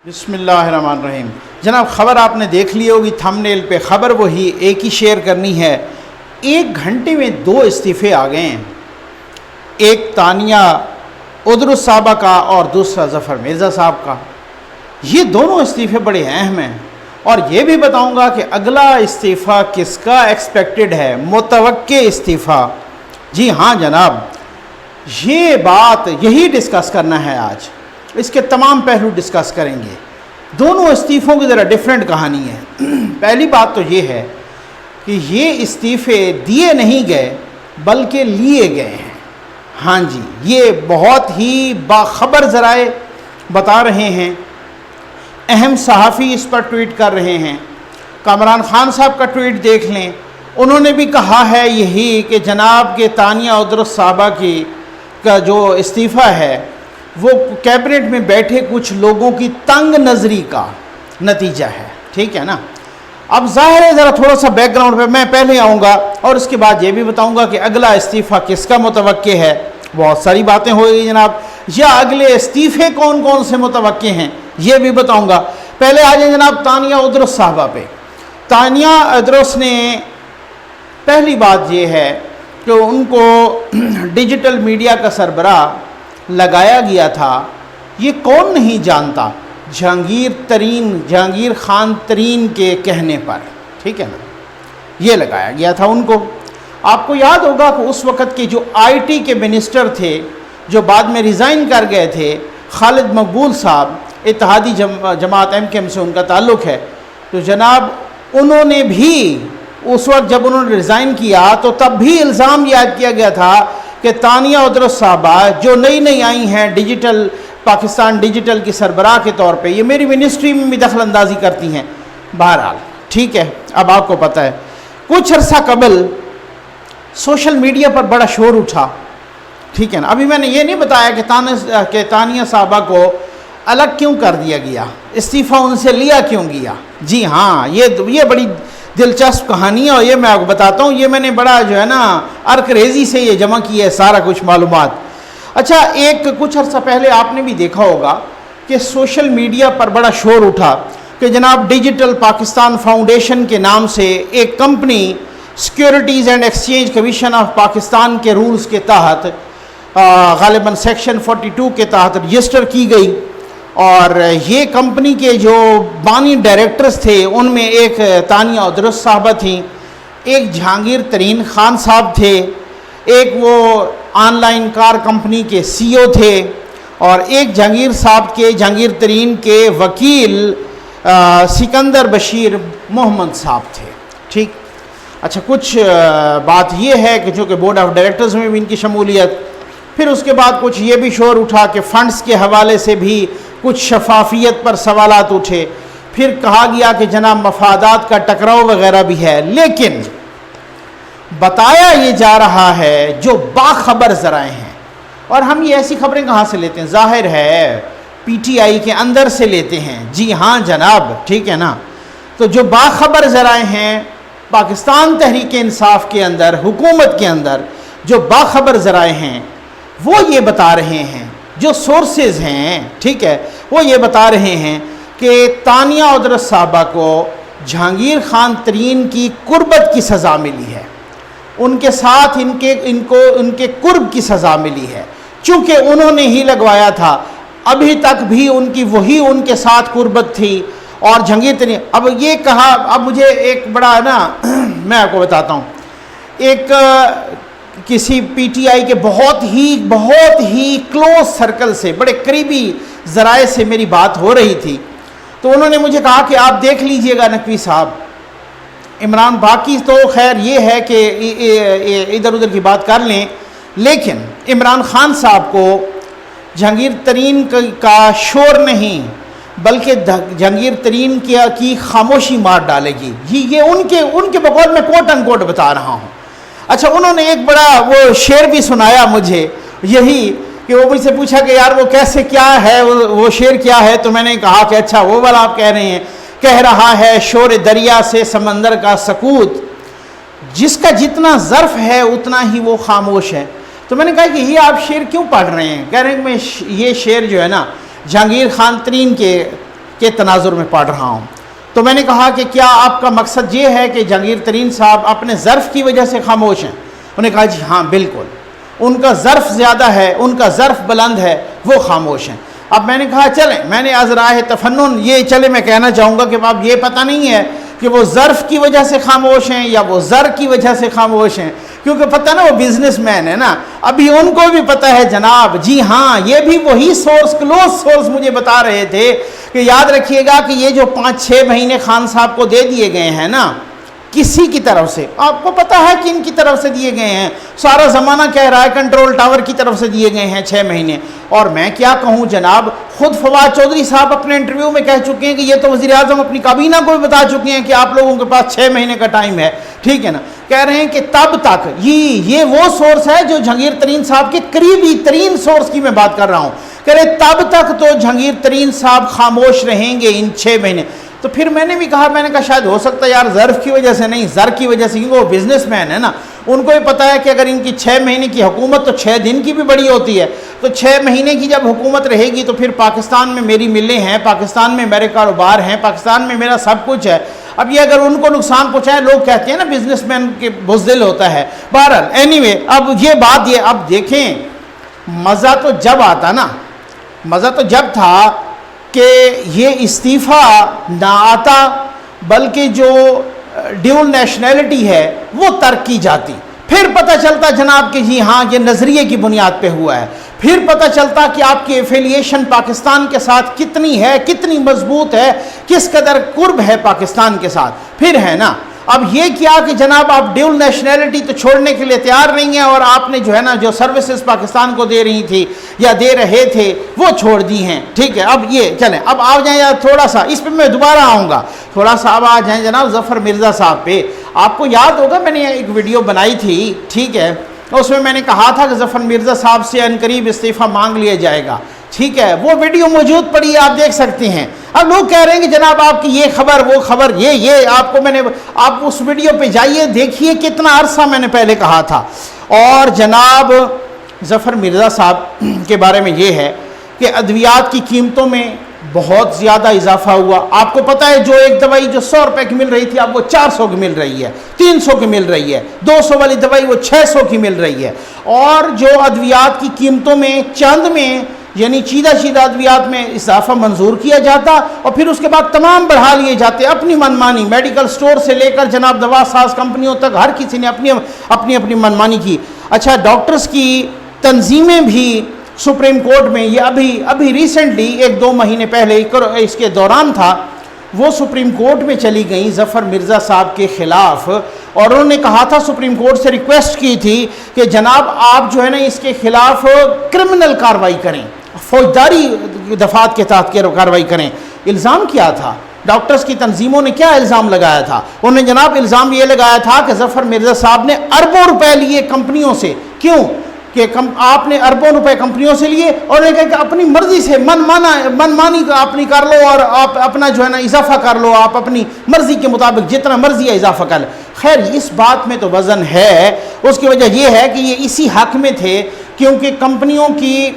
بسم اللہ الرحمن الرحیم۔ جناب خبر آپ نے دیکھ لی ہوگی تھمبنیل پہ، خبر وہی ایک ہی شیئر کرنی ہے۔ 1 گھنٹے میں 2 استعفے آ گئے ہیں، ایک تانیہ ادرس صاحبہ کا اور دوسرا ظفر مرزا صاحب کا۔ یہ دونوں استعفے بڑے اہم ہیں، اور یہ بھی بتاؤں گا کہ اگلا استعفیٰ کس کا ایکسپیکٹڈ ہے، متوقع استعفیٰ۔ جی ہاں جناب، یہ بات یہی ڈسکس کرنا ہے آج، اس کے تمام پہلو ڈسکس کریں گے۔ دونوں استعفوں کی ذرا ڈیفرنٹ کہانی ہے۔ پہلی بات تو یہ ہے کہ یہ استعفے دیے نہیں گئے بلکہ لیے گئے ہیں۔ ہاں جی، یہ بہت ہی باخبر ذرائع بتا رہے ہیں، اہم صحافی اس پر ٹویٹ کر رہے ہیں۔ کامران خان صاحب کا ٹویٹ دیکھ لیں، انہوں نے بھی کہا ہے یہی کہ جناب کے تانیہ ادرس صاحبہ کا جو استعفیٰ ہے وہ کیبنٹ میں بیٹھے کچھ لوگوں کی تنگ نظری کا نتیجہ ہے، ٹھیک ہے نا۔ اب ظاہر ہے ذرا تھوڑا سا بیک گراؤنڈ پہ میں پہلے آؤں گا، اور اس کے بعد یہ بھی بتاؤں گا کہ اگلا استعفیٰ کس کا متوقع ہے۔ بہت ساری باتیں ہوئی جناب، یا اگلے استعفے کون کون سے متوقع ہیں یہ بھی بتاؤں گا۔ پہلے آ جائیں جناب تانیہ ادرس صاحبہ پہ۔ تانیہ ادرس نے پہلی بات یہ ہے کہ ان کو ڈیجیٹل میڈیا کا سربراہ لگایا گیا تھا، یہ کون نہیں جانتا، جہانگیر خان ترین کے کہنے پر، ٹھیک ہے نا، یہ لگایا گیا تھا ان کو۔ آپ کو یاد ہوگا کہ اس وقت کے جو آئی ٹی کے منسٹر تھے جو بعد میں ریزائن کر گئے تھے، خالد مقبول صاحب، اتحادی جماعت MKM سے ان کا تعلق ہے، تو جناب انہوں نے بھی اس وقت جب انہوں نے ریزائن کیا تو تب بھی الزام یاد کیا گیا تھا کہ تانیہ ادرس صاحبہ جو نئی آئی ہیں ڈیجیٹل پاکستان ڈیجیٹل کی سربراہ کے طور پہ، یہ میری منسٹری میں بھی دخل اندازی کرتی ہیں۔ بہرحال ٹھیک ہے، اب آپ کو پتہ ہے کچھ عرصہ قبل سوشل میڈیا پر بڑا شور اٹھا، ٹھیک ہے نا۔ ابھی میں نے یہ نہیں بتایا کہ تانیہ صاحبہ کو الگ کیوں کر دیا گیا، استعفیٰ ان سے لیا کیوں گیا۔ جی ہاں، یہ بڑی دلچسپ کہانی ہے، اور یہ میں آپ کو بتاتا ہوں، یہ میں نے بڑا جو ہے نا ارکریزی سے یہ جمع کیا ہے سارا کچھ معلومات۔ اچھا، کچھ عرصہ پہلے آپ نے بھی دیکھا ہوگا کہ سوشل میڈیا پر بڑا شور اٹھا کہ جناب ڈیجیٹل پاکستان فاؤنڈیشن کے نام سے ایک company securities and exchange commission of Pakistan کے رولز کے تحت غالباً سیکشن 42 کے تحت رجسٹر کی گئی، اور یہ کمپنی کے جو بانی ڈائریکٹرز تھے ان میں ایک تانیہ ادرس صاحبہ تھیں، ایک جہانگیر ترین خان صاحب تھے، ایک وہ آن لائن کار کمپنی کے CEO تھے، اور ایک جہانگیر ترین کے وکیل سکندر بشیر محمد صاحب تھے، ٹھیک۔ اچھا، کچھ بات یہ ہے کہ چونکہ بورڈ آف ڈائریکٹرز میں بھی ان کی شمولیت، پھر اس کے بعد کچھ یہ بھی شور اٹھا کہ فنڈز کے حوالے سے بھی کچھ شفافیت پر سوالات اٹھے، پھر کہا گیا کہ جناب مفادات کا ٹکراؤ وغیرہ بھی ہے، لیکن بتایا یہ جا رہا ہے جو باخبر ذرائع ہیں، اور ہم یہ ایسی خبریں کہاں سے لیتے ہیں، ظاہر ہے PTI کے اندر سے لیتے ہیں۔ جی ہاں جناب، ٹھیک ہے نا۔ تو جو باخبر ذرائع ہیں پاکستان تحریک انصاف کے اندر، حکومت کے اندر جو باخبر ذرائع ہیں وہ یہ بتا رہے ہیں، جو سورسز ہیں، ٹھیک ہے، وہ یہ بتا رہے ہیں کہ تانیہ ادرس صاحبہ کو جہانگیر خان ترین کی قربت کی سزا ملی ہے، ان کے ساتھ ان کے قرب کی سزا ملی ہے، چونکہ انہوں نے ہی لگوایا تھا، ابھی تک بھی وہی ان کے ساتھ قربت تھی، اور جہانگیر ترین اب یہ کہا، اب مجھے ایک بڑا نا میں آپ کو بتاتا ہوں، ایک کسی PTI کے بہت ہی کلوز سرکل سے، بڑے قریبی ذرائع سے میری بات ہو رہی تھی، تو انہوں نے مجھے کہا کہ آپ دیکھ لیجئے گا نقوی صاحب، عمران باقی تو خیر یہ ہے کہ ادھر ادھر کی بات کر لیں، لیکن عمران خان صاحب کو جہانگیر ترین کا شور نہیں بلکہ جہانگیر ترین کی خاموشی مار ڈالے گی۔ یہ ان کے بقول میں کوٹ ان کوٹ بتا رہا ہوں۔ اچھا، انہوں نے ایک بڑا وہ شعر بھی سنایا مجھے، یہی کہ وہ مجھ سے پوچھا کہ یار وہ کیسے کیا ہے، وہ شعر کیا ہے، تو میں نے کہا کہ اچھا وہ والا آپ کہہ رہے ہیں، کہہ رہا ہے شور دریا سے سمندر کا سکوت، جس کا جتنا ظرف ہے اتنا ہی وہ خاموش ہے۔ تو میں نے کہا کہ یہ آپ شعر کیوں پڑھ رہے ہیں؟ کہہ رہے ہیں کہ میں یہ شعر جو ہے نا جہانگیر خان ترین کے کے تناظر میں پڑھ رہا ہوں۔ تو میں نے کہا کہ کیا آپ کا مقصد یہ ہے کہ جہانگیر ترین صاحب اپنے ظرف کی وجہ سے خاموش ہیں؟ انہوں نے کہا جی ہاں بالکل، ان کا ظرف زیادہ ہے، ان کا ظرف بلند ہے، وہ خاموش ہیں۔ اب میں نے کہا چلیں، میں نے از راہ تفنن یہ چلے میں کہنا چاہوں گا کہ اب یہ پتہ نہیں ہے کہ وہ ظرف کی وجہ سے خاموش ہیں یا وہ زر کی وجہ سے خاموش ہیں، کیونکہ پتہ نا وہ بزنس مین ہے نا، ابھی ان کو بھی پتہ ہے جناب، جی ہاں یہ بھی وہی سورس، کلوز سورس مجھے بتا رہے تھے کہ یاد رکھیے گا کہ یہ جو 5-6 مہینے خان صاحب کو دے دیے گئے ہیں نا کسی کی طرف سے، آپ کو پتہ ہے کہ ان کی طرف سے دیے گئے ہیں، سارا زمانہ کہہ رہا ہے کنٹرول ٹاور کی طرف سے دیے گئے ہیں 6 مہینے، اور میں کیا کہوں جناب، خود فواد چودھری صاحب اپنے انٹرویو میں کہہ چکے ہیں کہ یہ تو وزیر اعظم اپنی کابینہ کو بھی بتا چکے ہیں کہ آپ لوگوں کے پاس 6 مہینے کا ٹائم ہے، ٹھیک ہے نا، کہہ رہے ہیں کہ تب تک یہ وہ سورس ہے جو جہانگیر ترین صاحب کے قریبی ترین سورس کی میں بات کر رہا ہوں، کہہ رہے تب تک تو جہانگیر ترین صاحب خاموش رہیں گے ان 6 مہینے۔ تو پھر میں نے بھی کہا، میں نے کہا شاید ہو سکتا ہے یار ظرف کی وجہ سے نہیں، زر کی وجہ سے، کیونکہ وہ بزنس مین ہے نا، ان کو یہ پتہ ہے کہ اگر ان کی 6 مہینے کی حکومت تو 6 دن کی بھی بڑی ہوتی ہے، تو 6 مہینے کی جب حکومت رہے گی تو پھر پاکستان میں میری ملیں ہیں، پاکستان میں میرے کاروبار ہیں، پاکستان میں میرا سب کچھ ہے، اب یہ اگر ان کو نقصان پہنچائے، لوگ کہتے ہیں نا بزنس مین کے بزدل ہوتا ہے، بہرحال اینی وے، اب یہ بات یہ، اب دیکھیں مزہ تو جب آتا نا، مزہ تو جب تھا کہ یہ استعفیٰ نہ آتا بلکہ جو ڈیول نیشنلٹی ہے وہ ترک کی جاتی، پھر پتہ چلتا جناب کہ جی ہاں یہ نظریے کی بنیاد پہ ہوا ہے، پھر پتہ چلتا کہ آپ کی ایفیلیشن پاکستان کے ساتھ کتنی ہے، کتنی مضبوط ہے، کس قدر قرب ہے پاکستان کے ساتھ، پھر ہے نا۔ اب یہ کیا کہ جناب آپ ڈیول نیشنلٹی تو چھوڑنے کے لیے تیار نہیں ہیں، اور آپ نے جو ہے نا جو سروسز پاکستان کو دے رہی تھی یا دے رہے تھے وہ چھوڑ دی ہیں، ٹھیک ہے۔ اب یہ چلیں، اب آ جائیں یار تھوڑا سا اس پہ میں دوبارہ آؤں گا، تھوڑا سا اب آ جائیں جناب ظفر مرزا صاحب پہ۔ آپ کو یاد ہوگا میں نے ایک ویڈیو بنائی تھی، ٹھیک ہے، اس میں نے کہا تھا کہ ظفر مرزا صاحب سے عنقریب استعفیٰ مانگ لیا جائے گا، ٹھیک ہے، وہ ویڈیو موجود پڑی ہے، آپ دیکھ سکتے ہیں۔ اب لوگ کہہ رہے ہیں کہ جناب آپ کی یہ خبر وہ خبر، یہ آپ کو آپ اس ویڈیو پہ جائیے دیکھیے کتنا عرصہ میں نے پہلے کہا تھا۔ اور جناب ظفر مرزا صاحب کے بارے میں یہ ہے کہ ادویات کی قیمتوں میں بہت زیادہ اضافہ ہوا، آپ کو پتہ ہے جو ایک دوائی جو 100 روپے کی مل رہی تھی اب وہ 400 کی مل رہی ہے، 300 کی مل رہی ہے، 200 والی دوائی وہ 600 کی مل رہی ہے، اور جو ادویات کی قیمتوں میں چند میں یعنی چیدہ ادویات میں اضافہ منظور کیا جاتا اور پھر اس کے بعد تمام بڑھا لیے جاتے اپنی منمانی، میڈیکل سٹور سے لے کر جناب دوا ساز کمپنیوں تک ہر کسی نے اپنی منمانی کی۔ اچھا ڈاکٹرز کی تنظیمیں بھی سپریم کورٹ میں، یہ ابھی ریسنٹلی 1-2 مہینے پہلے اس کے دوران تھا، وہ سپریم کورٹ میں چلی گئیں ظفر مرزا صاحب کے خلاف، اور انہوں نے کہا تھا سپریم کورٹ سے ریکویسٹ کی تھی کہ جناب آپ جو ہے نا اس کے خلاف کرمنل کارروائی کریں، فوجداری دفعات کے تحت کارروائی کریں۔ الزام کیا تھا؟ ڈاکٹرز کی تنظیموں نے کیا الزام لگایا تھا؟ انہوں نے جناب الزام یہ لگایا تھا کہ ظفر مرزا صاحب نے اربوں روپے لیے کمپنیوں سے، کیوں کہ آپ نے اربوں روپے کمپنیوں سے لیے، اور نے کہا کہ اپنی مرضی سے منمانی اپنی کر لو اور آپ اپنا جو ہے نا اضافہ کر لو، آپ اپنی مرضی کے مطابق جتنا مرضی ہے اضافہ کر لو۔ خیر اس بات میں تو وزن ہے، اس کی وجہ یہ ہے کہ یہ اسی حق میں تھے کیونکہ کمپنیوں کی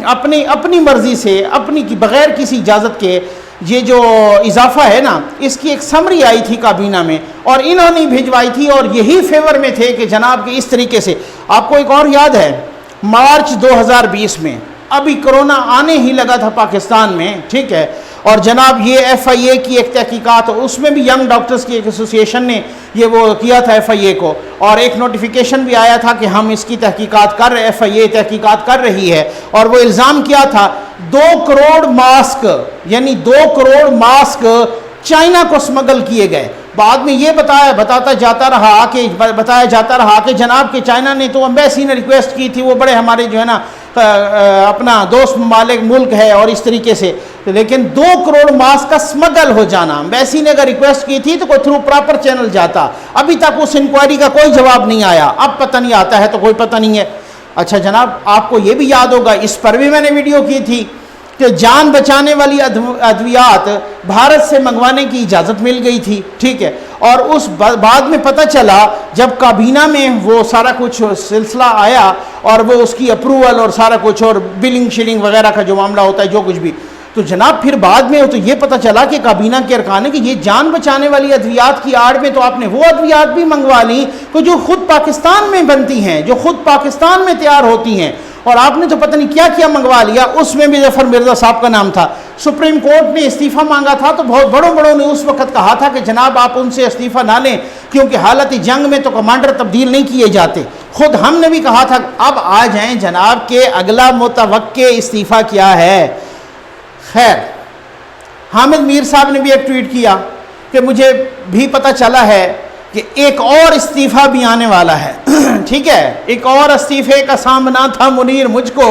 اپنی مرضی سے اپنی کی بغیر کسی اجازت کے یہ جو اضافہ ہے نا اس کی ایک سمری آئی تھی کابینہ میں، اور انہوں نے بھجوائی تھی، اور یہی فیور میں تھے کہ جناب کہ اس طریقے سے۔ آپ کو ایک اور یاد ہے مارچ 2020 میں ابھی کرونا آنے ہی لگا تھا پاکستان میں، ٹھیک ہے، اور جناب یہ FIA کی ایک تحقیقات، اس میں بھی ینگ ڈاکٹرز کی ایک ایسوسیشن نے یہ وہ کیا تھا FIA کو، اور ایک نوٹیفیکیشن بھی آیا تھا کہ ہم اس کی تحقیقات کر رہے، FIA تحقیقات کر رہی ہے، اور وہ الزام کیا تھا 2 کروڑ ماسک، یعنی 2 کروڑ ماسک چائنا کو سمگل کیے گئے۔ بعد میں یہ بتایا جاتا رہا کہ جناب کہ چائنا نے تو ایمبیسی نے ریکویسٹ کی تھی، وہ بڑے ہمارے جو ہے نا اپنا دوست ممالک ملک ہے اور اس طریقے سے، لیکن 2 کروڑ ماسک کا سمگل ہو جانا، ایمبیسی نے اگر ریکویسٹ کی تھی تو کوئی تھرو پراپر چینل جاتا، ابھی تک اس انکوائری کا کوئی جواب نہیں آیا، اب پتہ نہیں آتا ہے تو کوئی پتہ نہیں ہے۔ اچھا جناب آپ کو یہ بھی یاد ہوگا، اس پر بھی میں نے ویڈیو کی تھی کہ جان بچانے والی ادویات بھارت سے منگوانے کی اجازت مل گئی تھی، ٹھیک ہے، اور اس بعد میں پتہ چلا جب کابینہ میں وہ سارا کچھ سلسلہ آیا اور وہ اس کی اپروول اور سارا کچھ اور بلنگ شلنگ وغیرہ کا جو معاملہ ہوتا ہے جو کچھ بھی، تو جناب پھر بعد میں تو یہ پتہ چلا کہ کابینہ کے ارکان نے کہ یہ جان بچانے والی ادویات کی آڑ میں تو آپ نے وہ ادویات بھی منگوا لی کہ جو خود پاکستان میں بنتی ہیں، جو خود پاکستان میں تیار ہوتی ہیں، اور آپ نے تو پتہ نہیں کیا کیا منگوا لیا۔ اس میں بھی ظفر مرزا صاحب کا نام تھا۔ سپریم کورٹ نے استعفیٰ مانگا تھا تو بہت بڑوں نے اس وقت کہا تھا کہ جناب آپ ان سے استعفیٰ نہ لیں، کیونکہ حالت جنگ میں تو کمانڈر تبدیل نہیں کیے جاتے۔ خود ہم نے بھی کہا تھا اب آ جائیں جناب کہ اگلا متوقع استعفیٰ کیا ہے۔ خیر، حامد میر صاحب نے بھی ایک ٹویٹ کیا کہ مجھے بھی پتہ چلا ہے کہ ایک اور استعفیٰ بھی آنے والا ہے۔ ٹھیک ہے، ایک اور استعفے کا سامنا تھا منیر مجھ کو۔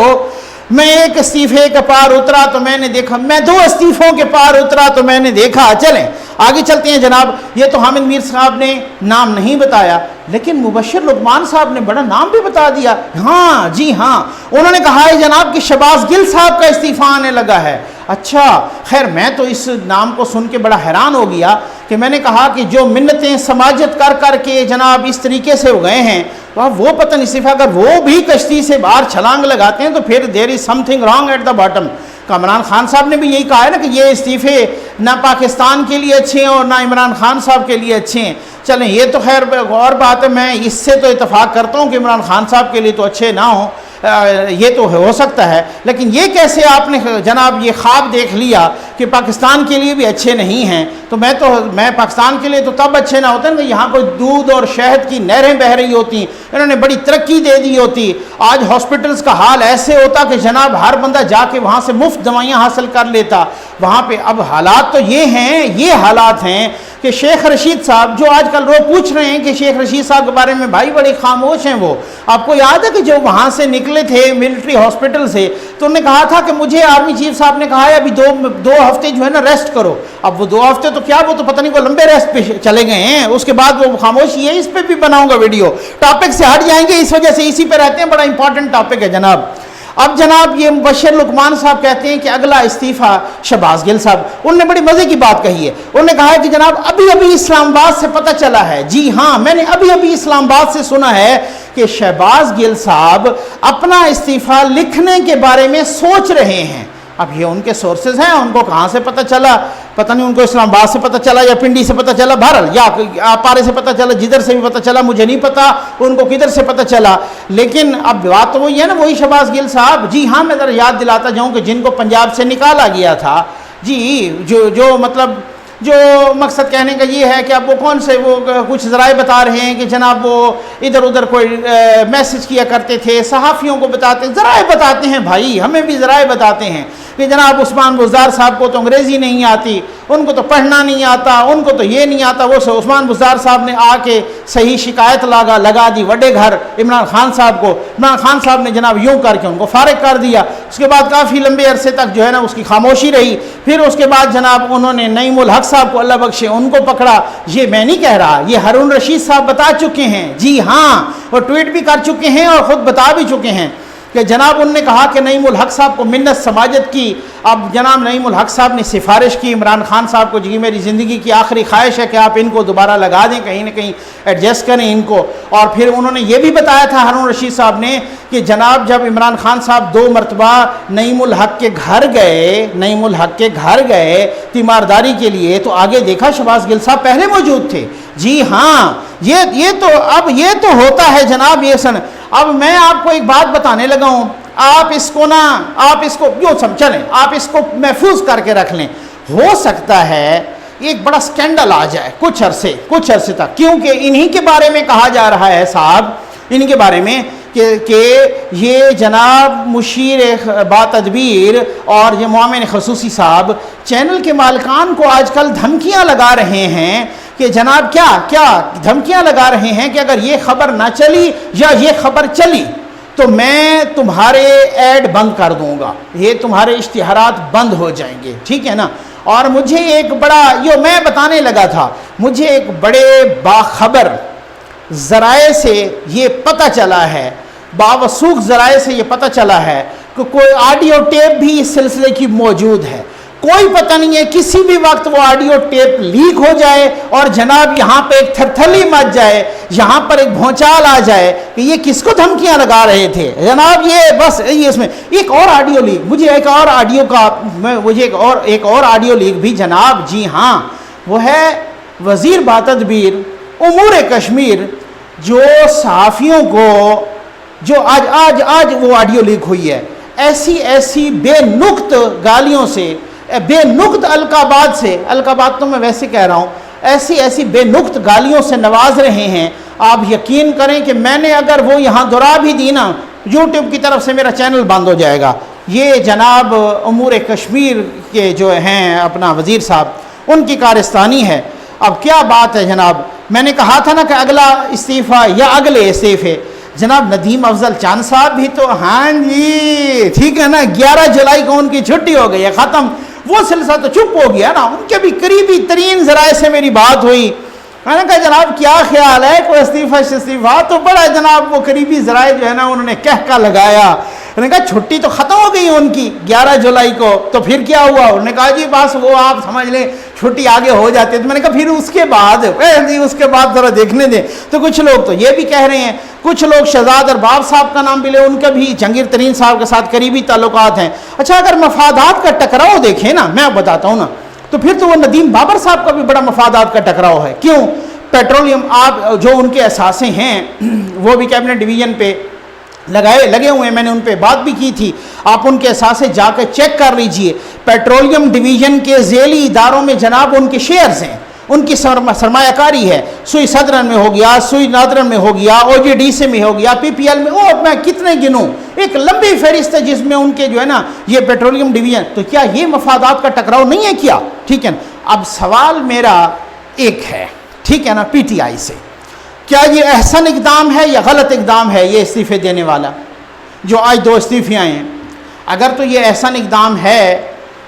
میں ایک استعفے کے پار اترا تو میں نے دیکھا، میں 2 استعفوں کے پار اترا تو میں نے دیکھا۔ چلیں آگے چلتے ہیں جناب۔ یہ تو حامد میر صاحب نے نام نہیں بتایا، لیکن مبشر لقمان صاحب نے بڑا نام بھی بتا دیا۔ ہاں جی ہاں، انہوں نے کہا ہے جناب کہ شہباز گل صاحب کا استعفیٰ آنے لگا ہے۔ اچھا، خیر میں تو اس نام کو سن کے بڑا حیران ہو گیا کہ میں نے کہا کہ جو منتیں سماجت کر کے جناب اس طریقے سے ہو گئے ہیں، وہ پتہ نہیں صرف اگر وہ بھی کشتی سے باہر چھلانگ لگاتے ہیں تو پھر there is something wrong at the bottom. Imran Khan صاحب نے بھی یہی کہا ہے نا کہ یہ استعفے نہ پاکستان کے لیے اچھے ہیں اور نہ عمران خان صاحب کے لیے اچھے ہیں۔ چلیں یہ تو خیر اور بات ہے، میں اس سے تو اتفاق کرتا ہوں کہ عمران خان صاحب کے لیے تو اچھے نہ ہوں، یہ تو ہو سکتا ہے، لیکن یہ کیسے آپ نے جناب یہ خواب دیکھ لیا کہ پاکستان کے لیے بھی اچھے نہیں ہیں؟ تو میں پاکستان کے لیے تو تب اچھے نہ ہوتے ہیں کہ یہاں کوئی دودھ اور شہد کی نہریں بہہ رہی ہوتی، انہوں نے بڑی ترقی دے دی ہوتی، آج ہاسپٹلز کا حال ایسے ہوتا کہ جناب ہر بندہ جا کے وہاں سے مفت دوائیاں حاصل کر لیتا وہاں پہ۔ اب حالات تو یہ حالات ہیں کہ شیخ رشید صاحب جو آج کل پوچھ رہے ہیں کہ شیخ رشید صاحب کے بارے میں بھائی بڑے خاموش ہیں۔ وہ آپ کو یاد ہے کہ جو وہاں سے نکلے تھے ملٹری ہاسپٹل سے تو انہوں نے کہا تھا کہ مجھے آرمی چیف صاحب نے کہا ہے ابھی 2 ہفتے جو ہے نا ریسٹ کرو۔ اب وہ 2 ہفتے تو کیا، وہ تو پتہ نہیں وہ لمبے ریسٹ پہ چلے گئے ہیں، اس کے بعد وہ خاموشی ہے۔ اس پہ بھی بناؤں گا ویڈیو، ٹاپک سے ہٹ جائیں گے اس وجہ سے، اسی پہ رہتے ہیں، بڑا امپورٹنٹ ٹاپک ہے جناب۔ اب جناب یہ مبشر لقمان صاحب کہتے ہیں کہ اگلا استعفیٰ شہباز گل صاحب، انہوں نے بڑی مزے کی بات کہی ہے۔ انہوں نے کہا ہے کہ جناب ابھی اسلام آباد سے پتہ چلا ہے، جی ہاں میں نے ابھی اسلام آباد سے سنا ہے کہ شہباز گل صاحب اپنا استعفیٰ لکھنے کے بارے میں سوچ رہے ہیں۔ اب یہ ان کے سورسز ہیں، ان کو کہاں سے پتہ چلا؟ پتہ نہیں ان کو اسلام آباد سے پتہ چلا یا پنڈی سے پتہ چلا، بہرحال یا پارے سے پتہ چلا، جدھر سے بھی پتہ چلا مجھے نہیں پتہ ان کو کدھر سے پتہ چلا۔ لیکن اب بات تو وہی ہے نا، وہی شہباز گل صاحب۔ جی ہاں میں ذرا یاد دلاتا جاؤں کہ جن کو پنجاب سے نکالا گیا تھا، جی جو مطلب جو مقصد کہنے کا یہ ہے کہ اب وہ کون سے وہ کچھ ذرائع بتا رہے ہیں کہ جناب وہ ادھر ادھر کوئی میسج کیا کرتے تھے، صحافیوں کو بتاتے، ذرائع بتاتے ہیں بھائی، ہمیں بھی ذرائع بتاتے ہیں کہ جناب عثمان بزدار صاحب کو تو انگریزی نہیں آتی، ان کو تو پڑھنا نہیں آتا، ان کو تو یہ نہیں آتا۔ وہ عثمان بزدار صاحب نے آ کے صحیح شکایت لگا دی وڈے گھر عمران خان صاحب کو۔ عمران خان صاحب نے جناب یوں کر کے ان کو فارغ کر دیا۔ اس کے بعد کافی لمبے عرصے تک جو ہے نا اس کی خاموشی رہی۔ پھر اس کے بعد جناب انہوں نے نعیم الحق صاحب کو اللہ بخشے ان کو پکڑا۔ یہ میں نہیں کہہ رہا، یہ ہارون رشید صاحب بتا چکے ہیں، جی ہاں، اور ٹویٹ بھی کر چکے ہیں اور خود بتا بھی چکے ہیں کہ جناب انہوں نے کہا کہ نعیم الحق صاحب کو منت سماجت کی۔ اب جناب نعیم الحق صاحب نے سفارش کی عمران خان صاحب کو، جی میری زندگی کی آخری خواہش ہے کہ آپ ان کو دوبارہ لگا دیں، کہیں نہ کہیں ایڈجسٹ کریں ان کو۔ اور پھر انہوں نے یہ بھی بتایا تھا ہارون رشید صاحب نے کہ جناب جب عمران خان صاحب 2 مرتبہ نعیم الحق کے گھر گئے تیمارداری کے لیے تو آگے دیکھا شہباز گل صاحب پہلے موجود تھے۔ جی ہاں، یہ تو ہوتا ہے جناب یہ سن۔ اب میں آپ کو ایک بات بتانے لگا ہوں، آپ اس کو چلیں آپ اس کو محفوظ کر کے رکھ لیں۔ ہو سکتا ہے ایک بڑا سکینڈل آ جائے کچھ عرصے تک، کیونکہ انہی کے بارے میں کہا جا رہا ہے صاحب، ان کے بارے میں کہ یہ جناب مشیر با تدبیر اور یہ معاون خصوصی صاحب چینل کے مالکان کو آج کل دھمکیاں لگا رہے ہیں کہ جناب کیا دھمکیاں لگا رہے ہیں کہ اگر یہ خبر نہ چلی یا یہ خبر چلی تو میں تمہارے ایڈ بند کر دوں گا، یہ تمہارے اشتہارات بند ہو جائیں گے، ٹھیک ہے نا۔ اور مجھے ایک بڑا میں بتانے لگا تھا، مجھے ایک بڑے باخبر ذرائع سے یہ پتہ چلا ہے، باوثوق ذرائع سے یہ پتہ چلا ہے کہ کوئی آڈیو ٹیپ بھی اس سلسلے کی موجود ہے، کوئی پتہ نہیں ہے کسی بھی وقت وہ آڈیو ٹیپ لیک ہو جائے اور جناب یہاں پہ ایک تھرتھلی مچ جائے، یہاں پر ایک بھونچال آ جائے کہ یہ کس کو دھمکیاں لگا رہے تھے جناب، یہ بس یہ اس میں ایک اور آڈیو لیک، مجھے ایک اور آڈیو کا مجھے ایک اور آڈیو لیک بھی جناب، جی ہاں وہ ہے وزیر باتدبیر امور کشمیر، جو صحافیوں کو جو آج وہ آڈیو لیک ہوئی ہے، ایسی بے نقط گالیوں سے، بے نقط القابات سے، القابات تو میں ویسے کہہ رہا ہوں، ایسی بے نقط گالیوں سے نواز رہے ہیں، آپ یقین کریں کہ میں نے اگر وہ یہاں دہرا بھی دی نا، یوٹیوب کی طرف سے میرا چینل بند ہو جائے گا۔ یہ جناب امور کشمیر کے جو ہیں اپنا وزیر صاحب، ان کی کارستانی ہے۔ اب کیا بات ہے جناب، میں نے کہا تھا نا کہ اگلا استعفیٰ یا اگلے استعفے، جناب ندیم افضل چاند صاحب بھی تو ہاں جی ٹھیک ہے نا، 11 جولائی کو ان کی چھٹی ہو گئی ہے، ختم، وہ سلسلہ تو چپ ہو گیا نا۔ ان کے بھی قریبی ترین ذرائع سے میری بات ہوئی، میں نے کہا جناب کیا خیال ہے، کوئی استعفیٰ تو بڑا جناب وہ قریبی ذرائع جو ہے نا انہوں نے کہکا لگایا، انہوں نے کہا چھٹی تو ختم ہو گئی ان کی 11 جولائی کو، تو پھر کیا ہوا؟ انہوں نے کہا جی بس وہ آپ سمجھ لیں چھٹی آگے ہو جاتی ہے۔ تو میں نے کہا پھر اس کے بعد ذرا دیکھنے دیں۔ تو کچھ لوگ تو یہ بھی کہہ رہے ہیں، کچھ لوگ شہزاد ارباب صاحب کا نام بھی لے، ان کا بھی جہانگیر ترین صاحب کے ساتھ قریبی تعلقات ہیں۔ اچھا اگر مفادات کا ٹکراؤ دیکھیں نا، میں بتاتا ہوں نا، تو پھر تو وہ ندیم بابر صاحب کا بھی بڑا مفادات کا ٹکراؤ ہے۔ کیوں؟ پیٹرولیم آپ جو ان کے اثاثے ہیں وہ بھی کیبنٹ ڈویژن پہ لگے ہوئے ہیں، میں نے ان پہ بات بھی کی تھی، آپ ان کے اثاثے جا کے چیک کر لیجئے۔ پیٹرولیم ڈویژن کے ذیلی اداروں میں جناب ان کے شیئرز ہیں، ان کی سرمایہ کاری ہے، سوئی صدرن میں ہو گیا، سوئی نادرن میں ہو گیا، او جی ڈی سی میں ہو گیا، پی پی ایل میں، میں کتنے گنوں، ایک لمبی فہرست ہے جس میں ان کے جو ہے نا یہ پیٹرولیم ڈویژن۔ تو کیا یہ مفادات کا ٹکراؤ نہیں ہے کیا؟ ٹھیک ہے نا۔ اب سوال میرا ایک ہے، ٹھیک ہے نا، پی ٹی آئی سے، کیا یہ احسن اقدام ہے یا غلط اقدام ہے یہ استعفے دینے والا جو آج 2 استعفے آئے ہیں؟ اگر تو یہ احسن اقدام ہے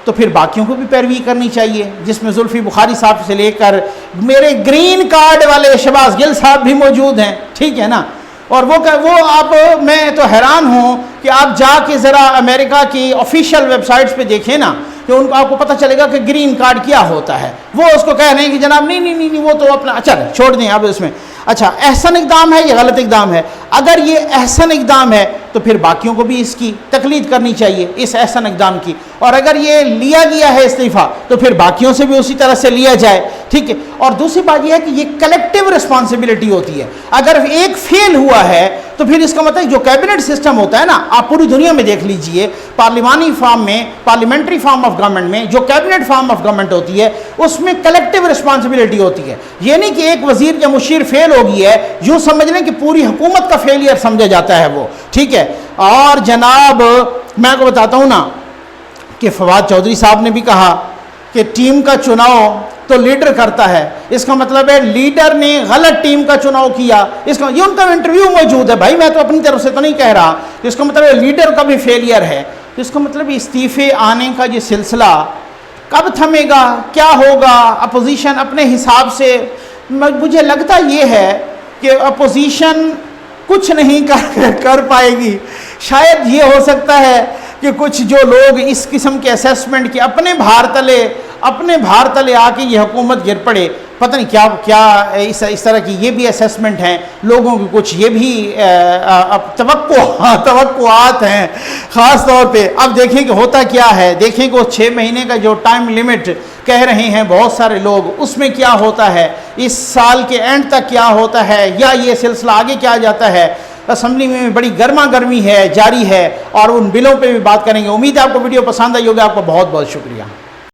تو پھر باقیوں کو بھی پیروی کرنی چاہیے، جس میں زلفی بخاری صاحب سے لے کر میرے گرین کارڈ والے شہباز گل صاحب بھی موجود ہیں، ٹھیک ہے نا۔ اور وہ آپ، میں تو حیران ہوں کہ آپ جا کے ذرا امریکہ کی آفیشیل ویب سائٹس پہ دیکھیں نا، کہ ان کو آپ کو پتہ چلے گا کہ گرین کارڈ کیا ہوتا ہے۔ وہ اس کو کہہ رہے ہیں کہ جناب نہیں وہ تو اپنا، اچھا چھوڑ دیں اب اس میں۔ اچھا احسن اقدام ہے یا غلط اقدام ہے؟ اگر یہ احسن اقدام ہے تو پھر باقیوں کو بھی اس کی تقلید کرنی چاہیے، اس احسن اقدام کی، اور اگر یہ لیا گیا ہے استعفیٰ تو پھر باقیوں سے بھی اسی طرح سے لیا جائے، ٹھیک ہے۔ اور دوسری بات یہ ہے کہ یہ کلیکٹیو رسپانسبلٹی ہوتی ہے، اگر ایک فیل ہوا ہے تو پھر اس کا مطلب جو کیبنٹ سسٹم ہوتا ہے نا، آپ پوری دنیا میں دیکھ لیجئے، پارلیمانی فارم میں، پارلیمنٹری فارم آف گورنمنٹ میں، جو کیبنٹ فارم آف گورنمنٹ ہوتی ہے اس میں کلیکٹیو رسپانسبلٹی ہوتی ہے۔ یہ نہیں کہ ایک وزیر یا مشیر فیل ہو گئی ہے، یوں سمجھ لیں کہ پوری حکومت کا فیلئر سمجھا جاتا ہے وہ، ٹھیک ہے۔ اور جناب میں آپ کو بتاتا ہوں نا کہ فواد چودھری صاحب نے بھی کہا کہ ٹیم کا چناؤ تو لیڈر کرتا ہے، اس کا مطلب ہے لیڈر نے غلط ٹیم کا چناؤ کیا، اس کا یہ ان کا انٹرویو موجود ہے بھائی، میں تو اپنی طرف سے تو نہیں کہہ رہا، اس کا مطلب ہے لیڈر کا بھی فیلئر ہے۔ تو اس کا مطلب استعفے آنے کا یہ سلسلہ کب تھمے گا، کیا ہوگا؟ اپوزیشن اپنے حساب سے، مجھے لگتا یہ ہے کہ اپوزیشن کچھ نہیں کر پائے گی۔ شاید یہ ہو سکتا ہے کہ کچھ جو لوگ اس قسم کے اسیسمنٹ کی اپنے بھار تلے آ کے یہ حکومت گر پڑے، پتہ نہیں کیا اس طرح کی یہ بھی اسیسمنٹ ہیں لوگوں کی، کچھ یہ بھی توقعات ہیں خاص طور پہ۔ اب دیکھیں کہ ہوتا کیا ہے، دیکھیں کہ وہ 6 مہینے کا جو ٹائم لیمٹ کہہ رہے ہیں بہت سارے لوگ، اس میں کیا ہوتا ہے، اس سال کے اینڈ تک کیا ہوتا ہے، یا یہ سلسلہ آگے کیا جاتا ہے۔ اسمبلی میں بڑی گرما گرمی ہے، جاری ہے، اور ان بلوں پہ بھی بات کریں گے۔ امید ہے آپ کو ویڈیو پسند آئی ہوگی۔ آپ کو بہت بہت شکریہ۔